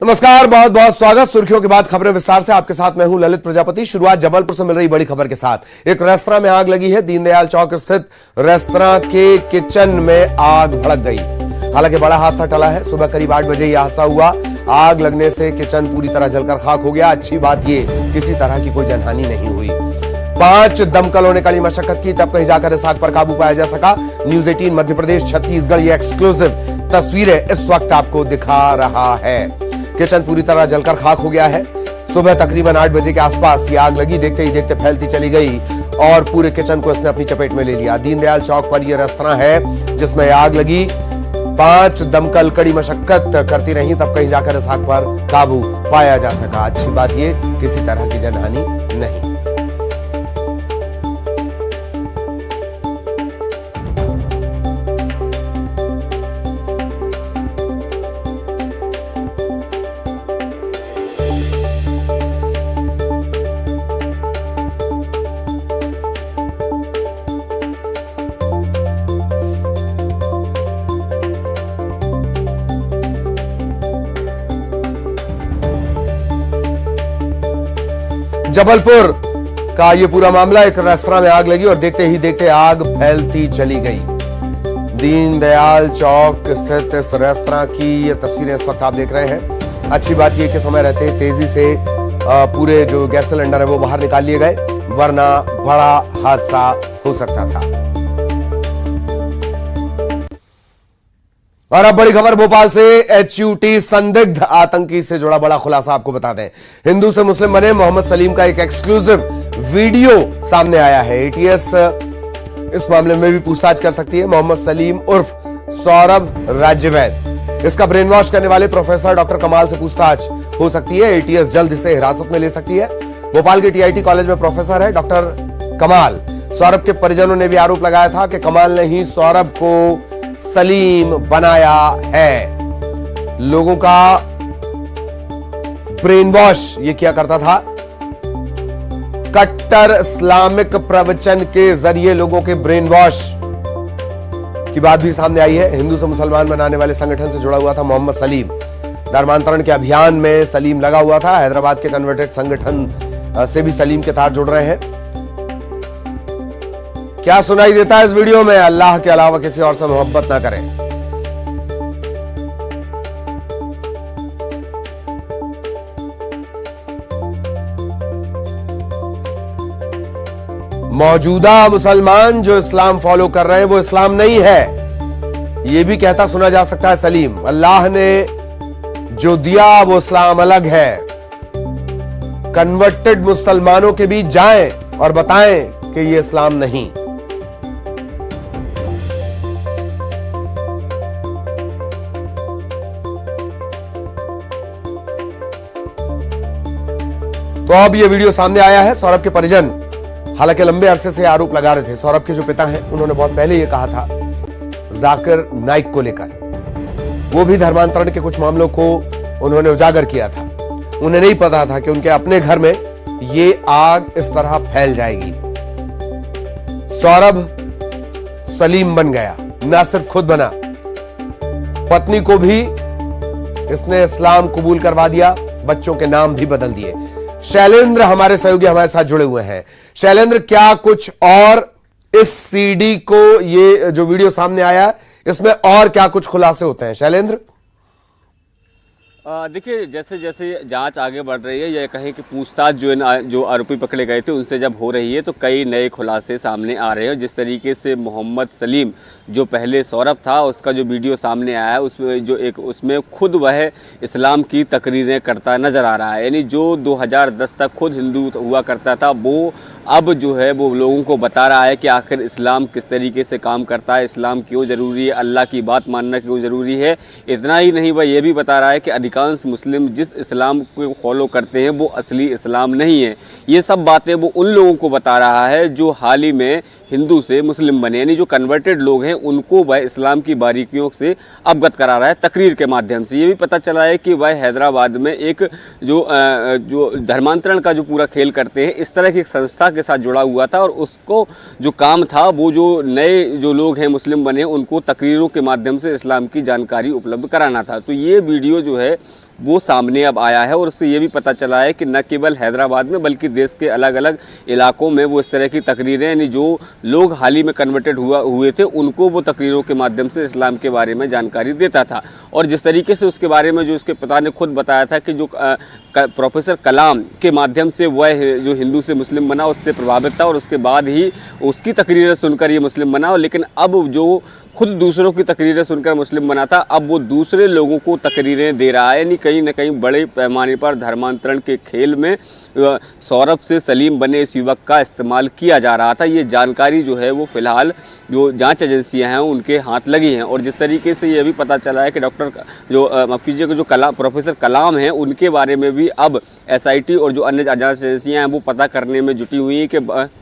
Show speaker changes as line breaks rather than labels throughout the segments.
नमस्कार, बहुत बहुत स्वागत। सुर्खियों के बाद खबरें विस्तार से। आपके साथ मैं हूं ललित प्रजापति। शुरुआत जबलपुर से मिल रही बड़ी खबर के साथ। एक रेस्तरां में आग लगी है। दीनदयाल चौक स्थित रेस्तरां के किचन में आग भड़क गई। हालांकि बड़ा हादसा टला है। सुबह करीब 8 बजे यह हादसा हुआ। आग लगने से किचन पूरी तरह जलकर खाक हो गया। अच्छी बात यह किसी तरह की कोई जनहानि नहीं हुई। 5 दमकलों ने कड़ी मशक्कत की, तब कहीं जाकर इस आग पर काबू पाया जा सका। न्यूज 18 मध्य प्रदेश छत्तीसगढ़ ये एक्सक्लूसिव तस्वीरें इस वक्त आपको दिखा रहा है। किचन पूरी तरह जलकर खाक हो गया है। सुबह तकरीबन 8 बजे के आसपास ये आग लगी। देखते ही देखते फैलती चली गई और पूरे किचन को इसने अपनी चपेट में ले लिया। दीनदयाल चौक पर यह रेस्तरां है जिसमें आग लगी। 5 दमकल कड़ी मशक्कत करती रही, तब कहीं जाकर इस आग पर काबू पाया जा सका। अच्छी बात यह किसी तरह की जनहानि नहीं। जबलपुर का ये पूरा मामला, एक रेस्तरां में आग लगी और देखते ही देखते आग फैलती चली गई। दीनदयाल चौक स्थित इस रेस्तरां की ये तस्वीरें इस वक्त आप देख रहे हैं। अच्छी बात यह कि समय रहते तेजी से पूरे जो गैस सिलेंडर है वो बाहर निकाल लिए गए, वरना बड़ा हादसा हो सकता था। और अब बड़ी खबर भोपाल से। HUT संदिग्ध आतंकी से जुड़ा बड़ा खुलासा आपको बता दें। हिंदू से मुस्लिम बने मोहम्मद सलीम का एक एक्सक्लूसिव वीडियो सामने आया है। ATS इस मामले में भी पूछताछ कर सकती है। मोहम्मद सलीम उर्फ सौरभ राज्यवैद, इसका ब्रेन वॉश करने वाले प्रोफेसर डॉक्टर कमाल से पूछताछ हो सकती है। ATS जल्द इसे हिरासत में ले सकती है। भोपाल के TIT कॉलेज में प्रोफेसर है डॉक्टर कमाल। सौरभ के परिजनों ने भी आरोप लगाया था कि कमाल ने ही सौरभ को सलीम बनाया है। लोगों का ब्रेन वॉश ये किया करता था। कट्टर इस्लामिक प्रवचन के जरिए लोगों के ब्रेन वॉश की बात भी सामने आई है। हिंदू से मुसलमान बनाने वाले संगठन से जुड़ा हुआ था मोहम्मद सलीम। धर्मांतरण के अभियान में सलीम लगा हुआ था। हैदराबाद के कन्वर्टेड संगठन से भी सलीम के तार जुड़ रहे हैं। क्या सुनाई देता है इस वीडियो में? अल्लाह के अलावा किसी और से मोहब्बत ना करें। मौजूदा मुसलमान जो इस्लाम फॉलो कर रहे हैं वो इस्लाम नहीं है, ये भी कहता सुना जा सकता है सलीम। अल्लाह ने जो दिया वो इस्लाम अलग है। कन्वर्टेड मुसलमानों के बीच जाएं और बताएं कि ये इस्लाम नहीं। तो अब यह वीडियो सामने आया है। सौरभ के परिजन हालांकि लंबे अरसे से आरोप लगा रहे थे। सौरभ के जो पिता हैं उन्होंने बहुत पहले यह कहा था जाकिर नाइक को लेकर। वो भी धर्मांतरण के कुछ मामलों को उन्होंने उजागर किया था। उन्हें नहीं पता था कि उनके अपने घर में ये आग इस तरह फैल जाएगी। सौरभ सलीम बन गया। ना सिर्फ खुद बना, पत्नी को भी इसने इस्लाम कबूल करवा दिया। बच्चों के नाम भी बदल दिए। शैलेंद्र हमारे सहयोगी हमारे साथ जुड़े हुए हैं। शैलेंद्र, क्या कुछ और इस CD को, ये जो वीडियो सामने आया इसमें और क्या कुछ खुलासे होते हैं शैलेंद्र?
देखिए, जैसे जैसे जांच आगे बढ़ रही है, या कहें कि पूछताछ जो है ना, जो आरोपी पकड़े गए थे उनसे जब हो रही है तो कई नए खुलासे सामने आ रहे हैं। जिस तरीके से मोहम्मद सलीम जो पहले सौरभ था, उसका जो वीडियो सामने आया है उसमें उसमें खुद वह इस्लाम की तकरीरें करता नज़र आ रहा है। यानी जो 2010 तक खुद हिंदू हुआ करता था, वो अब जो है वो लोगों को बता रहा है कि आखिर इस्लाम किस तरीके से काम करता है, इस्लाम क्यों ज़रूरी है, अल्लाह की बात मानना क्यों ज़रूरी है। इतना ही नहीं, वह ये भी बता रहा है कि अधिकांश मुस्लिम जिस इस्लाम को फॉलो करते हैं वो असली इस्लाम नहीं है। ये सब बातें वो उन लोगों को बता रहा है जो हाल ही में हिंदू से मुस्लिम बने, यानी जो कन्वर्टेड लोग हैं उनको वह इस्लाम की बारीकियों से अवगत करा रहा है तकरीर के माध्यम से। ये भी पता चला है कि वह हैदराबाद में एक जो धर्मांतरण का जो पूरा खेल करते हैं, इस तरह की एक संस्था के साथ जुड़ा हुआ था और उसको जो काम था वो जो नए जो लोग हैं मुस्लिम बने उनको तकरीरों के माध्यम से इस्लाम की जानकारी उपलब्ध कराना था। तो ये वीडियो जो है वो सामने अब आया है। और उससे ये भी पता चला है कि न केवल हैदराबाद में बल्कि देश के अलग अलग इलाकों में वो इस तरह की तकरीरें, यानी जो लोग हाल ही में कन्वर्टेड हुए थे उनको वो तकरीरों के माध्यम से इस्लाम के बारे में जानकारी देता था। और जिस तरीके से उसके बारे में जो उसके पिता ने खुद बताया था कि जो प्रोफेसर कलाम के माध्यम से वह जो हिंदू से मुस्लिम बना उससे प्रभावित था और उसके बाद ही उसकी तकरीरें सुनकर ये मुस्लिम बना। लेकिन अब जो खुद दूसरों की तकरीरें सुनकर मुस्लिम बना था, अब वो दूसरे लोगों को तकरीरें दे रहा है। यानी कहीं ना कहीं बड़े पैमाने पर धर्मांतरण के खेल में सौरभ से सलीम बने इस युवक का इस्तेमाल किया जा रहा था। ये जानकारी जो है वो फिलहाल जो जांच एजेंसियां हैं उनके हाथ लगी हैं। और जिस तरीके से ये भी पता चला है कि डॉक्टर जो माफ कीजिएगा जो प्रोफेसर कलाम हैं उनके बारे में भी अब एसआईटी और जो अन्य जांच एजेंसियां हैं वो पता करने में जुटी हुई हैं कि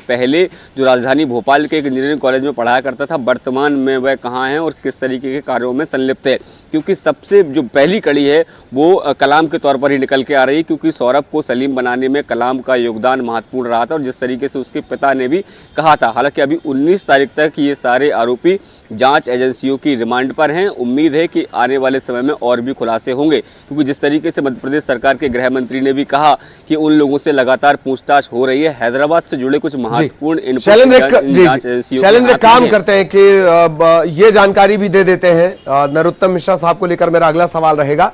पहले जो राजधानी भोपाल के एक इंजीनियरिंग कॉलेज में पढ़ाया करता था, वर्तमान में वह कहाँ हैं और किस तरीके के कार्यों में संलिप्त है। क्योंकि सबसे जो पहली कड़ी है वो कलाम के तौर पर ही निकल के आ रही है, क्योंकि सौरभ को सलीम बनाने में कलाम का योगदान महत्वपूर्ण रहा था। और जिस तरीके से उसके पिता ने भी कहा था, हालांकि अभी 19 तारीख तक ये सारे आरोपी जांच एजेंसियों की रिमांड पर हैं। उम्मीद है कि आने वाले समय में और भी खुलासे होंगे, क्योंकि जिस तरीके से मध्य प्रदेश सरकार के गृह मंत्री ने भी कहा कि उन लोगों से लगातार पूछताछ हो रही है। हैदराबाद से जुड़े कुछ महत्वपूर्ण
शैलेंद्र काम करते हैं कि ये जानकारी भी दे देते हैं। नरोत्तम मिश्रा साहब को लेकर मेरा अगला सवाल रहेगा,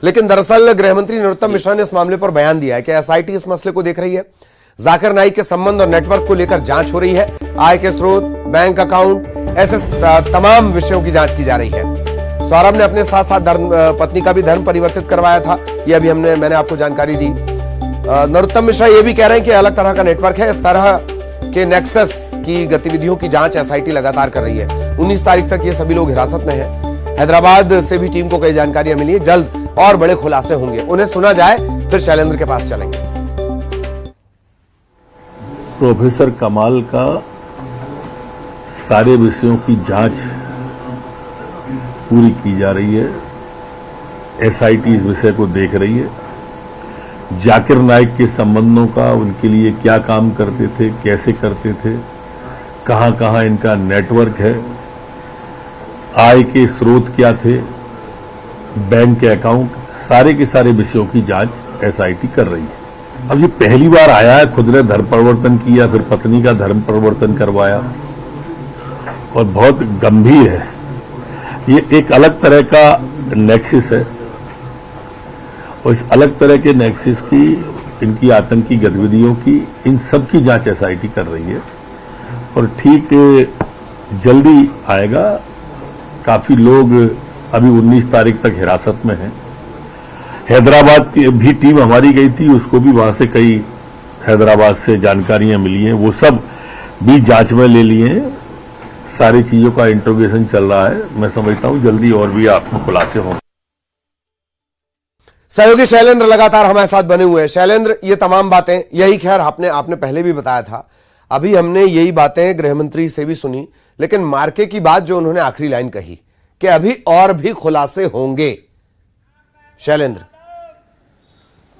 लेकिन दरअसल गृह मंत्री नरोत्तम मिश्रा ने इस मामले पर बयान दिया है कि एसआईटी इस मसले को देख रही है। जाकिर नाइक के संबंध और नेटवर्क को लेकर जांच हो रही है। आय के स्रोत, बैंक अकाउंट, ऐसे तमाम विषयों की जांच की जा रही है। सौरभ ने अपने साथ साथ पत्नी का भी धर्म परिवर्तित करवाया था, ये अभी मैंने आपको जानकारी दी। नरोत्तम मिश्रा ये भी कह रहे हैं कि अलग तरह का नेटवर्क है। इस तरह के नेक्सस की गतिविधियों की जांच एसआईटी लगातार कर रही है। 19 तारीख तक ये सभी लोग हिरासत में हैं। हैदराबाद से भी टीम को कई जानकारियां मिली है, जल्द और बड़े खुलासे होंगे। उन्हें सुना जाए, फिर शैलेंद्र के पास चलेंगे।
प्रोफेसर कमाल का सारे विषयों की जांच पूरी की जा रही है। एसआईटी इस विषय को देख रही है। जाकिर नाइक के संबंधों का, उनके लिए क्या काम करते थे, कैसे करते थे, कहां कहां इनका नेटवर्क है, आय के स्रोत क्या थे, बैंक के अकाउंट, सारे के सारे विषयों की जांच एसआईटी कर रही है। अब ये पहली बार आया है, खुद ने धर्म परिवर्तन किया, फिर पत्नी का धर्म परिवर्तन करवाया और बहुत गंभीर है। ये एक अलग तरह का नेक्सिस है और इस अलग तरह के नेक्सिस की, इनकी आतंकी गतिविधियों की, इन सब की जांच एसआईटी कर रही है और ठीक जल्दी आएगा। काफी लोग अभी 19 तारीख तक हिरासत में हैं। हैदराबाद की भी टीम हमारी गई थी, उसको भी वहां से कई हैदराबाद से जानकारियां मिली हैं, वो सब भी जांच में ले लिए हैं। सारी चीजों का इंट्रोगेशन चल रहा है। मैं समझता हूं जल्दी और भी आपको खुलासे होंगे।
सहयोगी शैलेंद्र लगातार हमारे साथ बने हुए हैं। शैलेंद्र, ये तमाम बातें, यही खैर आपने पहले भी बताया था, अभी हमने यही बातें गृह मंत्री से भी सुनी, लेकिन मार्के की बात जो उन्होंने आखिरी लाइन कही कि अभी और भी खुलासे होंगे। शैलेंद्र,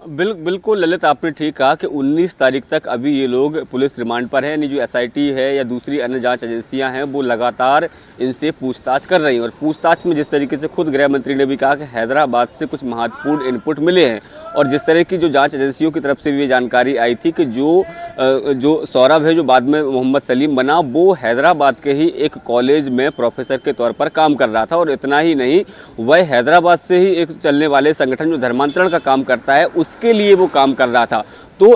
बिल्कुल ललित, आपने ठीक कहा कि 19 तारीख तक अभी ये लोग पुलिस रिमांड पर है। जो एसआईटी है या दूसरी अन्य जांच एजेंसियां हैं वो लगातार इनसे पूछताछ कर रही हैं। और पूछताछ में जिस तरीके से खुद गृह मंत्री ने भी कहा कि हैदराबाद से कुछ महत्वपूर्ण इनपुट मिले हैं और जिस तरह की जो जांच एजेंसियों की तरफ से भी ये जानकारी आई थी कि जो सौरभ है, जो बाद में मोहम्मद सलीम बना, वो हैदराबाद के ही एक कॉलेज में प्रोफेसर के तौर पर काम कर रहा था। और इतना ही नहीं, वह हैदराबाद से ही एक चलने वाले संगठन जो धर्मांतरण का काम करता है उसके लिए वो काम कर रहा था। तो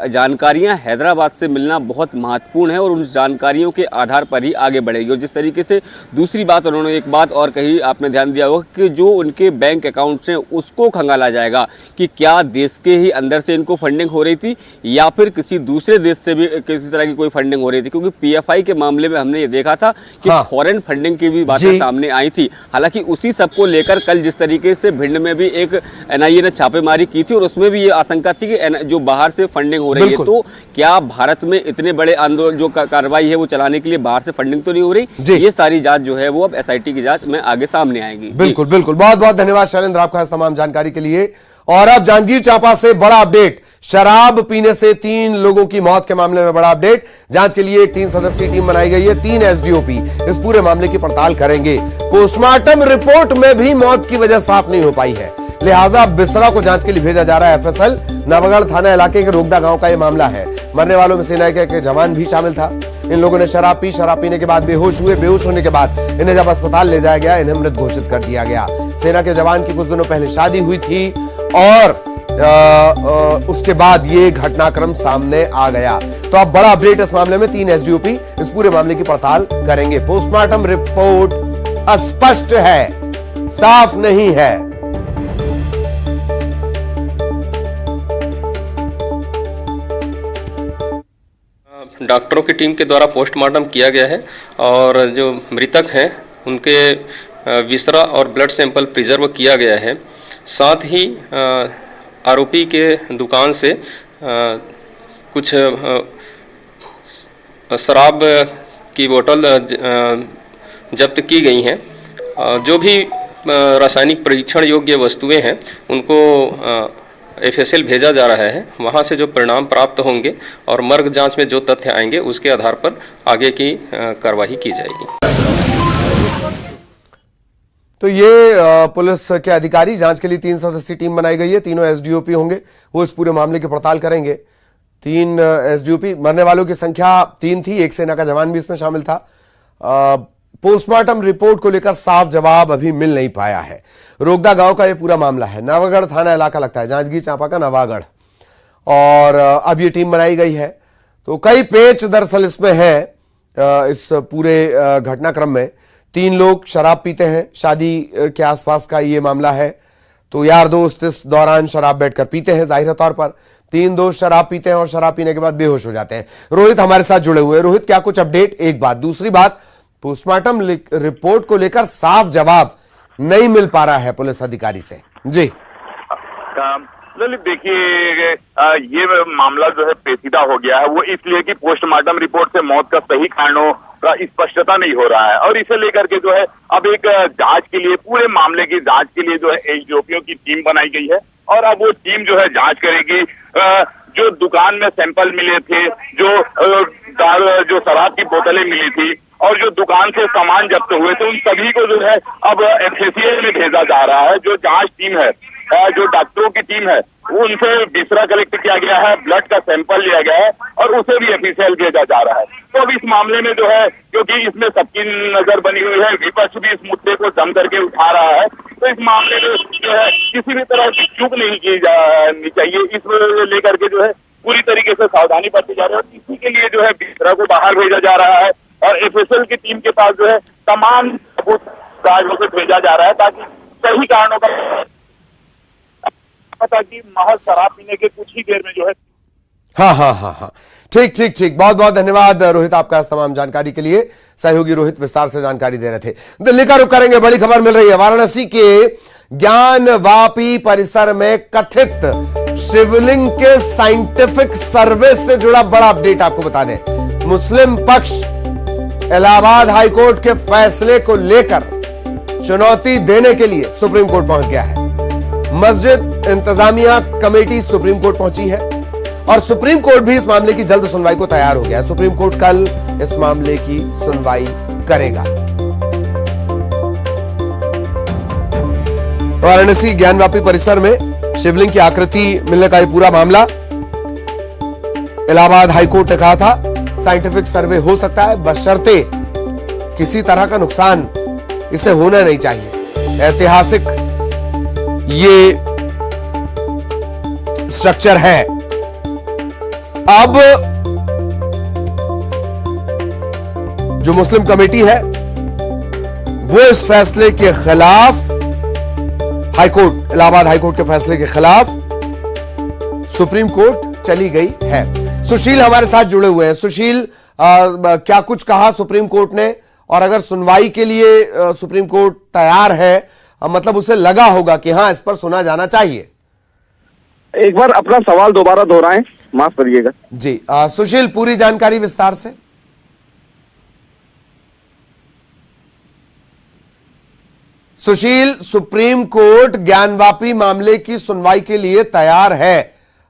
जानकारियां हैदराबाद से मिलना बहुत महत्वपूर्ण है और उन जानकारियों के आधार पर ही आगे बढ़ेगी। और जिस तरीके से दूसरी बात उन्होंने एक बात और कही, आपने ध्यान दिया होगा कि जो उनके बैंक अकाउंट्स हैं उसको खंगाला जाएगा कि क्या देश के ही अंदर से इनको फंडिंग हो रही थी या फिर किसी दूसरे देश से भी किसी तरह की कोई फंडिंग हो रही थी। क्योंकि पीएफआई के मामले में हमने ये देखा था कि फॉरेन फंडिंग की भी बातें सामने आई थी। हालांकि उसी सबको लेकर कल जिस तरीके से भिंड में भी एक एनआईए ने छापेमारी की थी और उसमें भी ये आशंका थी कि जो बाहर से फंडिंग हो रही है, तो क्या भारत में इतने बड़े आंदोलन जो कार्रवाई है वो चलाने के लिए बाहर से फंडिंग तो नहीं हो रही। ये सारी जांच जो है वो अब एसआईटी की जांच में आगे सामने आएगी।
बिल्कुल बिल्कुल, बहुत बहुत धन्यवाद शैलेंद्र आपका इस तमाम जानकारी के लिए। और अब जांजगीर चांपा से बड़ा अपडेट, शराब पीने से 3 लोगों की मौत के मामले में बड़ा अपडेट। जांच के लिए एक 3 सदस्यीय टीम बनाई गई है। 3 एसडीओपी इस पूरे मामले की पड़ताल करेंगे। पोस्टमार्टम रिपोर्ट में भी मौत की वजह साफ नहीं हो पाई है। लिहाजा अब बिसरा को जांच के लिए भेजा जा रहा है एफएसएल। नवगढ़ थाना इलाके के रोगदा गांव का यह मामला है। मरने वालों में सेना के जवान भी शामिल था। इन लोगों ने शराब पीने के बाद बेहोश हुए। बेहोश होने के बाद इन्हें जब अस्पताल ले जाया गया, इन्हें मृत घोषित कर दिया गया। सेना के जवान की कुछ दिनों पहले शादी हुई थी और उसके बाद ये घटनाक्रम सामने आ गया। तो अब बड़ा अपडेट इस मामले में 3 एसडीओपी इस पूरे मामले की पड़ताल करेंगे। पोस्टमार्टम रिपोर्ट अस्पष्ट है, साफ नहीं है।
डॉक्टरों की टीम के द्वारा पोस्टमार्टम किया गया है और जो मृतक हैं उनके विसरा और ब्लड सैंपल प्रिजर्व किया गया है। साथ ही आरोपी के दुकान से कुछ शराब की बोतल जब्त की गई हैं। जो भी रासायनिक परीक्षण योग्य वस्तुएं हैं उनको एफएसएल भेजा जा रहा है। वहां से जो परिणाम प्राप्त होंगे और मर्ग जांच में जो तथ्य आएंगे उसके आधार पर आगे की कार्रवाई की जाएगी।
तो ये पुलिस के अधिकारी, जांच के लिए 3 सदस्यीय टीम बनाई गई है। तीनों एसडीओपी होंगे, वो इस पूरे मामले की पड़ताल करेंगे। 3 एसडीओपी। मरने वालों की संख्या 3 थी, एक सेना का जवान भी इसमें शामिल था। पोस्टमार्टम रिपोर्ट को लेकर साफ जवाब अभी मिल नहीं पाया है। रोगदा गांव का यह पूरा मामला है। नवागढ़ थाना इलाका लगता है, जांजगीर चांपा का नवागढ़। और अब ये टीम बनाई गई है। तो कई पेच दरअसल इसमें है। इस पूरे घटनाक्रम में 3 लोग शराब पीते हैं। शादी के आसपास का ये मामला है। तो यार दोस्त इस दौरान शराब बैठकर पीते हैं। जाहिर तौर पर 3 दोस्त शराब पीते हैं और शराब पीने के बाद बेहोश हो जाते हैं। रोहित हमारे साथ जुड़े हुए हैं। रोहित, क्या कुछ अपडेट? एक बात। दूसरी बात, पोस्टमार्टम रिपोर्ट को लेकर साफ जवाब नहीं मिल पा रहा है पुलिस अधिकारी से। जी
ललित, देखिए ये मामला जो है पेचीदा हो गया है। वो इसलिए कि पोस्टमार्टम रिपोर्ट से मौत का सही कारणों का स्पष्टता नहीं हो रहा है और इसे लेकर के जो है अब एक जांच के लिए, पूरे मामले की जांच के लिए जो है एसडीओपीओ की टीम बनाई गई है और अब वो टीम जो है जांच करेगी। जो दुकान में सैंपल मिले थे, जो शराब की बोतलें मिली थी और जो दुकान से सामान जब्त हुए थे, उन सभी को जो है अब एफएसएल में भेजा जा रहा है। जो जांच टीम है, जो डॉक्टरों की टीम है, उनसे बिसरा कलेक्ट किया गया है, ब्लड का सैंपल लिया गया है और उसे भी एफएसएल भेजा जा रहा है। तो अब इस मामले में जो है, क्योंकि इसमें सबकी नजर बनी हुई है, विपक्ष भी इस मुद्दे को दम करके उठा रहा है, तो इस मामले में जो है किसी भी तरह की चूक नहीं की जानी चाहिए। इस लेकर के जो है पूरी तरीके से सावधानी बरती जा रही है और इसी के लिए जो है बिसरा को बाहर भेजा जा रहा है और एफएसएल की टीम के पास जो है तमाम सबूत भेजा जा रहा है ताकि सही कारणों का पता कि महज शराब पीने के कुछ ही देर में जो है।
हाँ, ठीक। बहुत बहुत धन्यवाद रोहित, आपका इस तमाम जानकारी के लिए। सहयोगी रोहित विस्तार से जानकारी दे रहे थे। दिल्ली का रुख करेंगे, बड़ी खबर मिल रही है। वाराणसी के ज्ञानवापी परिसर में कथित शिवलिंग के साइंटिफिक सर्वे से जुड़ा बड़ा अपडेट आपको बता दें। मुस्लिम पक्ष इलाहाबाद हाईकोर्ट के फैसले को लेकर चुनौती देने के लिए सुप्रीम कोर्ट पहुंच गया है। मस्जिद इंतजामिया कमेटी सुप्रीम कोर्ट पहुंची है और सुप्रीम कोर्ट भी इस मामले की जल्द सुनवाई को तैयार हो गया है। सुप्रीम कोर्ट कल इस मामले की सुनवाई करेगा। वाराणसी ज्ञानवापी परिसर में शिवलिंग की आकृति मिलने का यह पूरा मामला, इलाहाबाद हाईकोर्ट ने कहा था साइंटिफिक सर्वे हो सकता है बशर्ते किसी तरह का नुकसान इसे होना नहीं चाहिए। ऐतिहासिक ये स्ट्रक्चर है। अब जो मुस्लिम कमेटी है वो इस फैसले के खिलाफ, हाईकोर्ट, इलाहाबाद हाईकोर्ट के फैसले के खिलाफ सुप्रीम कोर्ट चली गई है। सुशील हमारे साथ जुड़े हुए हैं। सुशील, क्या कुछ कहा सुप्रीम कोर्ट ने और अगर सुनवाई के लिए सुप्रीम कोर्ट तैयार है, मतलब उसे लगा होगा कि हाँ इस पर सुना जाना चाहिए?
एक बार अपना सवाल दोबारा दोहराएं, माफ करिएगा।
जी सुशील, पूरी जानकारी विस्तार से। सुशील, सुप्रीम कोर्ट ज्ञानवापी मामले की सुनवाई के लिए तैयार है।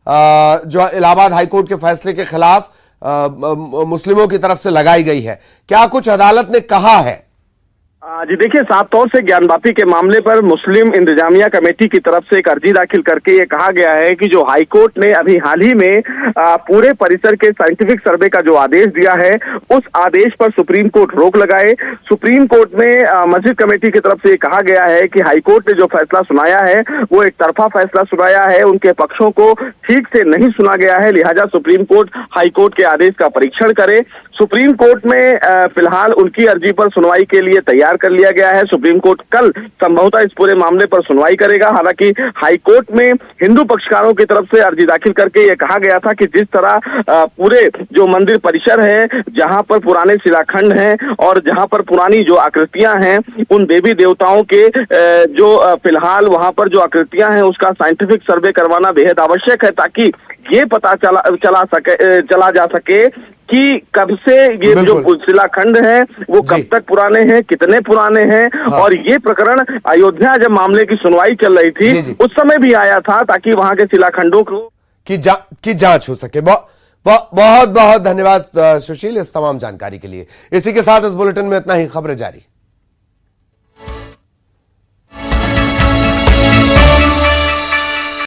जो इलाहाबाद हाईकोर्ट के फैसले के खिलाफ मुस्लिमों की तरफ से लगाई गई है, क्या कुछ अदालत ने कहा है?
जी देखिए, साफ तौर से ज्ञानवापी के मामले पर मुस्लिम इंतजामिया कमेटी की तरफ से एक अर्जी दाखिल करके ये कहा गया है कि जो हाई कोर्ट ने अभी हाल ही में पूरे परिसर के साइंटिफिक सर्वे का जो आदेश दिया है, उस आदेश पर सुप्रीम कोर्ट रोक लगाए। सुप्रीम कोर्ट में मस्जिद कमेटी की तरफ से ये कहा गया है कि हाई कोर्ट ने जो फैसला सुनाया है वो एक तरफा फैसला सुनाया है, उनके पक्षों को ठीक से नहीं सुना गया है, लिहाजा सुप्रीम कोर्ट हाई कोर्ट के आदेश का परीक्षण करे। सुप्रीम कोर्ट में फिलहाल उनकी अर्जी पर सुनवाई के लिए तैयार कर लिया गया है। सुप्रीम कोर्ट कल संभवतः इस पूरे मामले पर सुनवाई करेगा। हालांकि हाई कोर्ट में हिंदू पक्षकारों की तरफ से अर्जी दाखिल करके ये कहा गया था कि जिस तरह पूरे जो मंदिर परिसर है, जहां पर पुराने शिलाखंड हैं और जहां पर पुरानी जो आकृतियां हैं, उन देवी देवताओं के जो फिलहाल वहां पर जो आकृतियां हैं उसका साइंटिफिक सर्वे करवाना बेहद आवश्यक है, ताकि ये पता चला जा सके कि कब से ये जो शिलाखंड है वो कब तक पुराने हैं, कितने पुराने हैं। हाँ। और ये प्रकरण अयोध्या जब मामले की सुनवाई चल रही थी उस समय भी आया था, ताकि वहां के शिलाखंडों
की जांच हो सके। बहुत बहुत धन्यवाद सुशील इस तमाम जानकारी के लिए। इसी के साथ इस बुलेटिन में इतना ही। खबरें जारी।